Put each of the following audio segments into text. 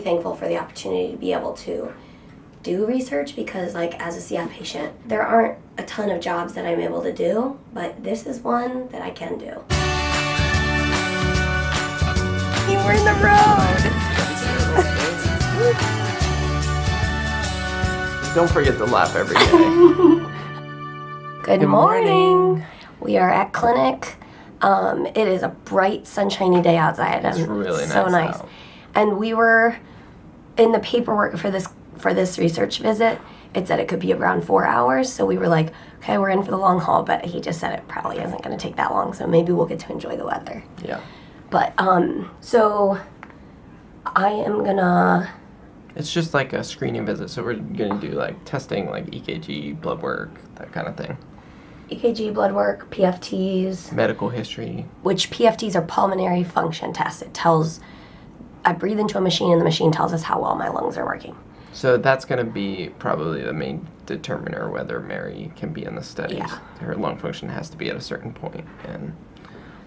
thankful for the opportunity to be able to do research because, like, as a CF patient, there aren't a ton of jobs that I'm able to do, but this is one that I can do. You were in the road! Don't forget to laugh every day. Good morning! We are at clinic. It is a bright, sunshiny day outside. It's really so nice. Out. And we were in the paperwork for this research visit. It said it could be around 4 hours, so we were like, okay, we're in for the long haul, but he just said it probably isn't going to take that long, so maybe we'll get to enjoy the weather. Yeah. But, so I am gonna... It's just like a screening visit, so we're going to do like testing, like EKG, blood work, that kind of thing. EKG, blood work, PFTs. Medical history. Which PFTs are pulmonary function tests. It tells, I breathe into a machine and the machine tells us how well my lungs are working. So that's going to be probably the main determiner whether Mary can be in the studies. Yeah. Her lung function has to be at a certain point, and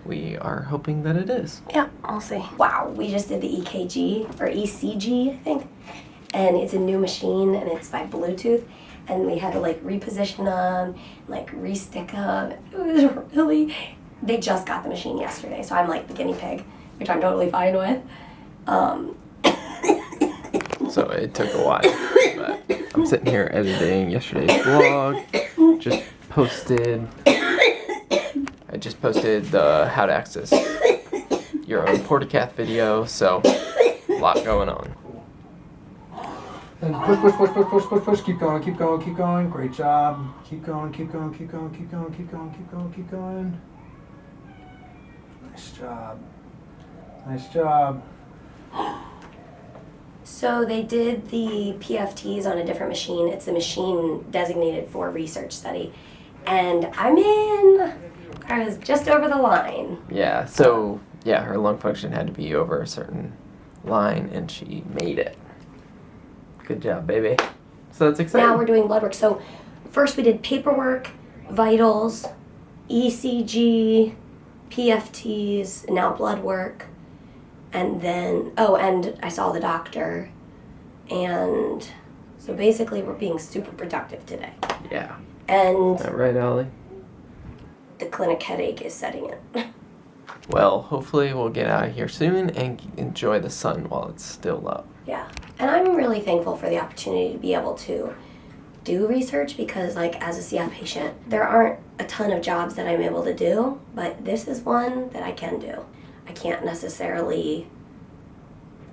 we are hoping that it is. Yeah, I'll see. Wow, we just did the EKG, or ECG, I think. And it's a new machine, and it's by Bluetooth. And we had to, like, reposition them, like, re-stick them. It was really... They just got the machine yesterday, so I'm, like, the guinea pig, which I'm totally fine with. So it took a while, but I'm sitting here editing yesterday's vlog. I just posted the how to access your own Portacath video, so a lot going on. And push. Keep going. Great job. Keep going. Nice job. So they did the PFTs on a different machine. It's a machine designated for a research study. And I was just over the line. Yeah, so, yeah, her lung function had to be over a certain line, and she made it. Good job, baby. So that's exciting. Now we're doing blood work. So first we did paperwork, vitals, ECG, PFTs, and now blood work. And then, and I saw the doctor. And so basically we're being super productive today. Yeah. And Is that right, Allie? the clinic headache is setting in. Well, hopefully we'll get out of here soon and enjoy the sun while it's still up. Yeah. And I'm really thankful for the opportunity to be able to do research because, like, as a CF patient, there aren't a ton of jobs that I'm able to do, but this is one that I can do. I can't necessarily,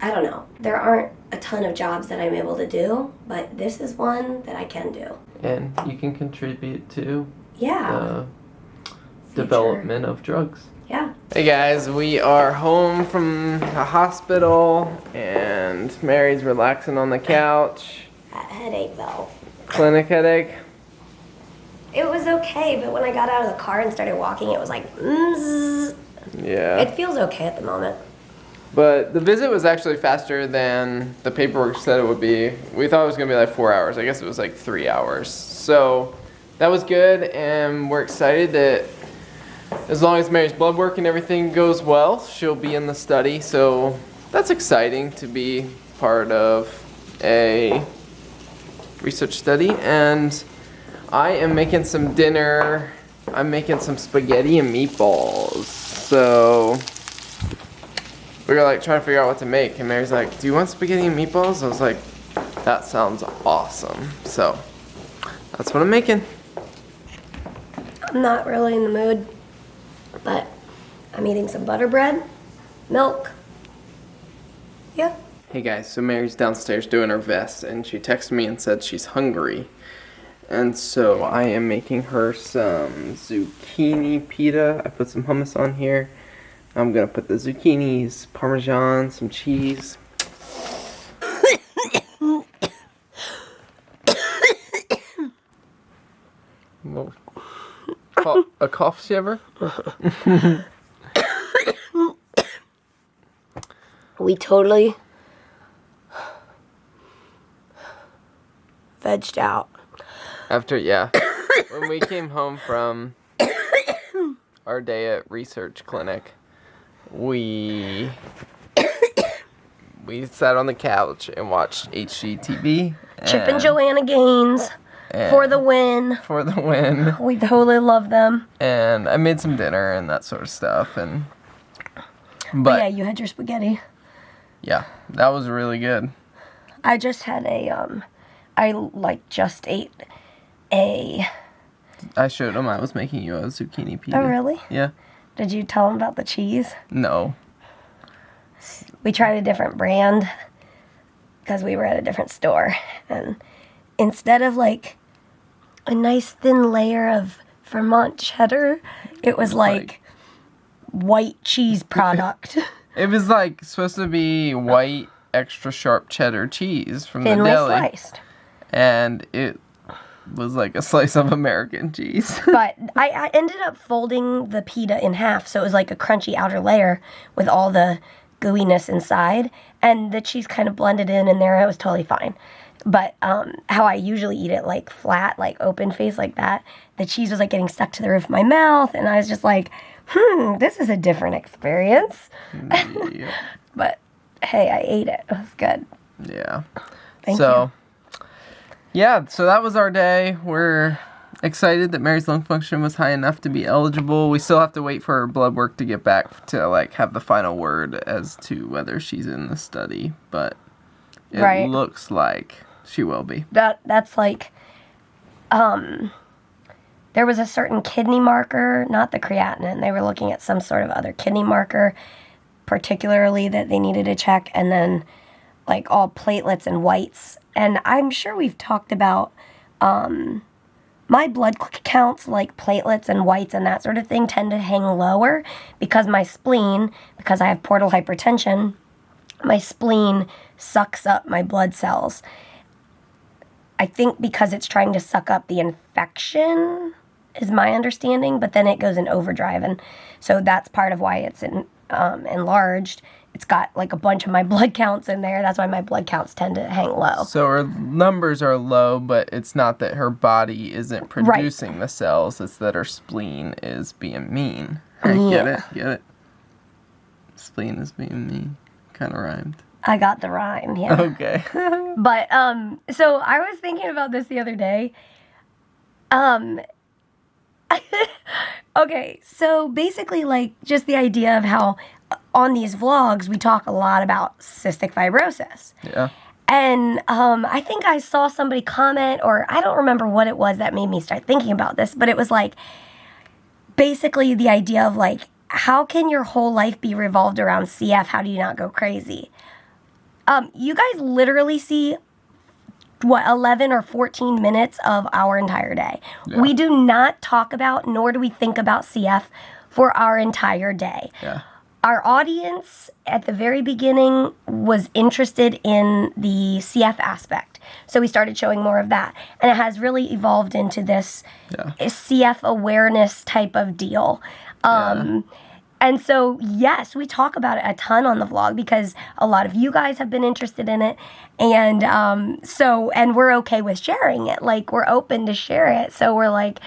I don't know. There aren't a ton of jobs that I'm able to do, but this is one that I can do. And you can contribute to the development of drugs. Yeah. Hey guys, we are home from the hospital and Mary's relaxing on the couch. That headache, though. Clinic headache. It was okay, but when I got out of the car and started walking, it was like, Yeah. It feels okay at the moment. But the visit was actually faster than the paperwork said it would be. We thought it was going to be like 4 hours. I guess it was like 3 hours. So that was good, and we're excited that as long as Mary's blood work and everything goes well, she'll be in the study. So that's exciting to be part of a research study. And I am making some dinner. I'm making some spaghetti and meatballs. So we were like trying to figure out what to make, and Mary's like, do you want spaghetti and meatballs? I was like, that sounds awesome. So that's what I'm making. I'm not really in the mood, but I'm eating some butter bread, milk. Yeah. Hey guys, so Mary's downstairs doing her vest, and she texted me and said she's hungry. And so I am making her some zucchini pita. I put some hummus on here. I'm gonna put the zucchinis, Parmesan, some cheese. A cough shiver? We totally vegged out. After, yeah. When we came home from our day at research clinic, we we sat on the couch and watched HGTV. Chip and Joanna Gaines for the win. For the win. We totally love them. And I made some dinner and that sort of stuff. But yeah, you had your spaghetti. Yeah, that was really good. I just had just ate a... I showed him I was making you a zucchini pita. Oh, really? Yeah. Did you tell him about the cheese? No. We tried a different brand because we were at a different store. And instead of like a nice thin layer of Vermont cheddar, it was like white cheese product. It was like supposed to be white, extra sharp cheddar cheese from the deli. Thinly sliced. And it was like a slice of American cheese. But I ended up folding the pita in half, so it was like a crunchy outer layer with all the gooiness inside, and the cheese kind of blended in there. It was totally fine. But how I usually eat it, like flat, like open face like that, the cheese was like getting stuck to the roof of my mouth, and I was just like, this is a different experience. Yeah. But hey, I ate it. It was good. Yeah. Thank you. Yeah, so that was our day. We're excited that Mary's lung function was high enough to be eligible. We still have to wait for her blood work to get back to like have the final word as to whether she's in the study, but it looks like she will be. That's like there was a certain kidney marker, not the creatinine. They were looking at some sort of other kidney marker particularly that they needed to check, and then like all platelets and whites. And I'm sure we've talked about my blood counts, like platelets and whites and that sort of thing, tend to hang lower because my spleen, because I have portal hypertension, my spleen sucks up my blood cells. I think because it's trying to suck up the infection is my understanding, but then it goes in overdrive. And so that's part of why it's enlarged. It's got like a bunch of my blood counts in there. That's why my blood counts tend to hang low. So her numbers are low, but it's not that her body isn't producing the cells. It's that her spleen is being mean. Yeah. Get it? Spleen is being mean. Kind of rhymed. I got the rhyme, yeah. Okay. But, so I was thinking about this the other day. Okay, so basically, like, just the idea of how on these vlogs we talk a lot about cystic fibrosis. Yeah. And I think I saw somebody comment, or I don't remember what it was that made me start thinking about this, but it was like basically the idea of like, how can your whole life be revolved around CF? How do you not go crazy? You guys literally see 11 or 14 minutes of our entire day. Yeah. We do not talk about, nor do we think about CF for our entire day. Yeah. Our audience at the very beginning was interested in the CF aspect. So we started showing more of that. And it has really evolved into this CF awareness type of deal. And so, yes, we talk about it a ton on the vlog because a lot of you guys have been interested in it. And and we're okay with sharing it. Like, we're open to share it. So we're like,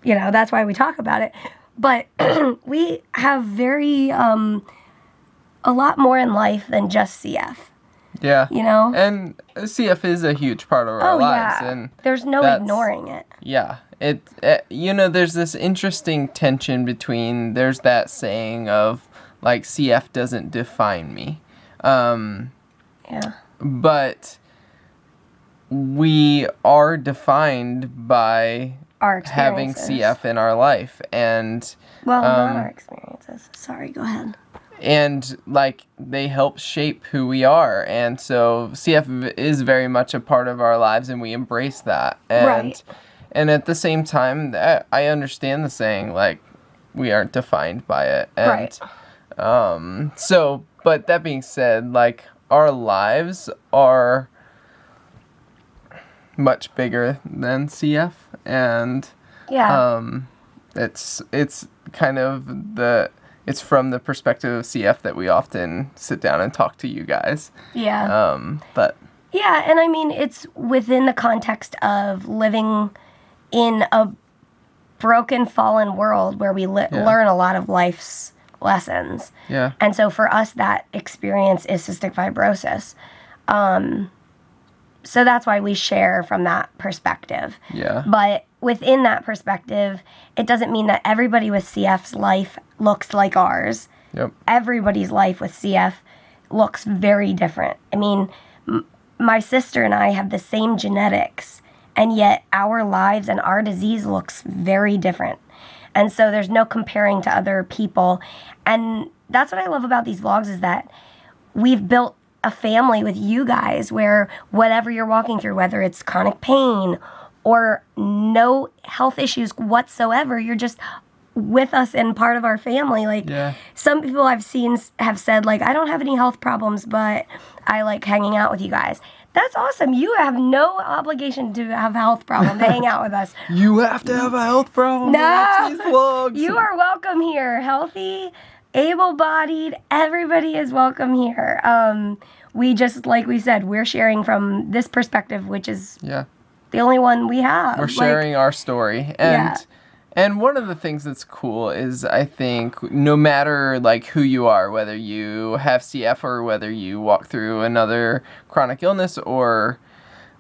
that's why we talk about it. But we have a lot more in life than just CF. Yeah. You know? And CF is a huge part of our lives. Yeah. And there's no ignoring it. Yeah. There's this interesting tension between, there's that saying of, like, CF doesn't define me. Yeah. But we are defined by our having CF in our life. And not our experiences. Sorry, go ahead. And, like, they help shape who we are. And so CF is very much a part of our lives, and we embrace that. And at the same time, I understand the saying, like, we aren't defined by it. And, but that being said, like, our lives are much bigger than CF. And it's kind of it's from the perspective of CF that we often sit down and talk to you guys. Yeah. Yeah, and I mean, it's within the context of living in a broken, fallen world where we learn a lot of life's lessons. Yeah. And so for us, that experience is cystic fibrosis. So that's why we share from that perspective. Yeah. But within that perspective, it doesn't mean that everybody with CF's life looks like ours. Yep. Everybody's life with CF looks very different. I mean, my sister and I have the same genetics, and yet our lives and our disease looks very different. And so there's no comparing to other people. And that's what I love about these vlogs, is that we've built a family with you guys where whatever you're walking through, whether it's chronic pain or no health issues whatsoever, you're just with us and part of our family. Like, some people I've seen have said, like, I don't have any health problems, but I like hanging out with you guys. That's awesome. You have no obligation to have health problem to hang out with us. You have to have a health problem to watch these vlogs. You are welcome here. Healthy, able-bodied, everybody is welcome here. We just, like we said, we're sharing from this perspective, which is the only one we have. We're sharing our story. And one of the things that's cool is, I think, no matter like who you are, whether you have CF or whether you walk through another chronic illness, or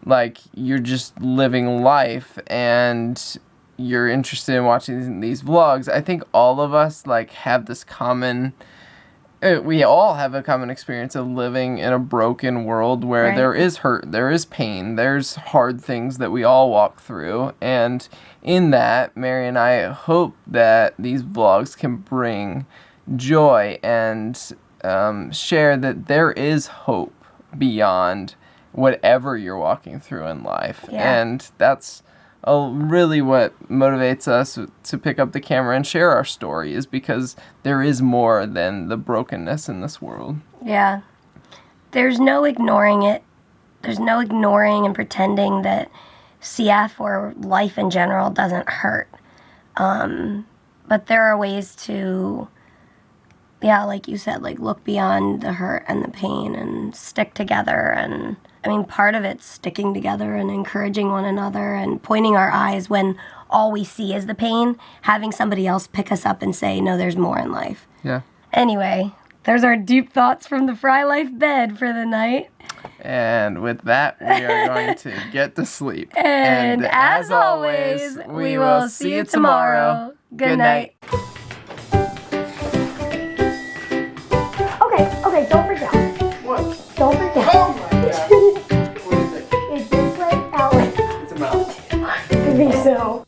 like you're just living life and you're interested in watching these vlogs, I think all of us like have this common, we all have a common experience of living in a broken world where there is hurt, there is pain, there's hard things that we all walk through. And in that, Mary and I hope that these vlogs can bring joy and share that there is hope beyond whatever you're walking through in life. And that's really what motivates us to pick up the camera and share our story, is because there is more than the brokenness in this world. Yeah. There's no ignoring it. There's no ignoring and pretending that CF or life in general doesn't hurt. But there are ways to, like you said, like look beyond the hurt and the pain and stick together. And I mean, part of it's sticking together and encouraging one another and pointing our eyes when all we see is the pain, having somebody else pick us up and say, no, there's more in life. Yeah. Anyway, there's our deep thoughts from the Fry Life bed for the night. And with that, we are going to get to sleep. And as always, we will see you tomorrow. Good night. Okay, don't forget. What? Don't forget. Oh my god. What is it? It's this way, that way. It's a mouse. I think so.